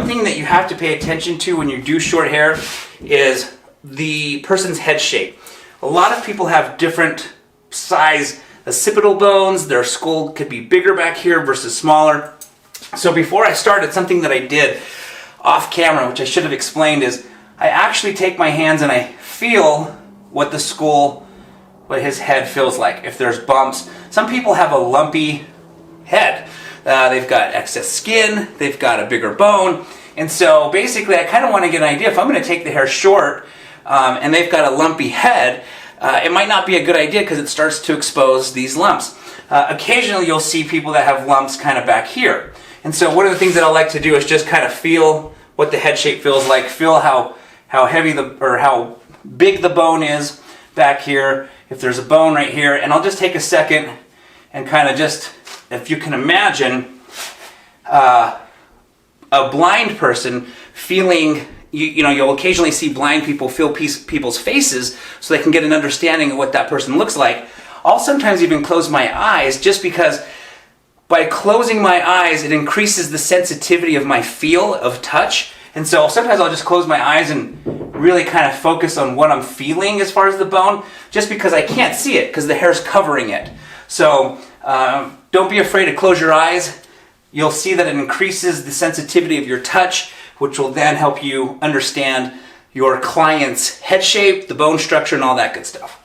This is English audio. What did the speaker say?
one thing that you have to pay attention to when you do short hair is the person's head shape. A lot of people have different size occipital bones. Their skull could be bigger back here versus smaller. So before I started, something that I did off camera, which I should have explained, is I actually take my hands and I feel what the skull, what his head feels like. If there's bumps, some people have a lumpy head. They've got excess skin, they've got a bigger bone, and so basically I kind of want to get an idea if I'm going to take the hair short and they've got a lumpy head, it might not be a good idea because it starts to expose these lumps. Occasionally you'll see people that have lumps kind of back here, and so one of the things that I like to do is just kind of feel what the head shape feels like, feel how heavy or how big the bone is back here, if there's a bone right here, and I'll just take a second and kind of just, if you can imagine a blind person feeling, you'll occasionally see blind people feel people's faces so they can get an understanding of what that person looks like. I'll sometimes even close my eyes just because by closing my eyes it increases the sensitivity of my feel of touch. And so sometimes I'll just close my eyes and really kind of focus on what I'm feeling as far as the bone, just because I can't see it because the hair's covering it. So don't be afraid to close your eyes. You'll see that it increases the sensitivity of your touch, which will then help you understand your client's head shape, the bone structure, and all that good stuff.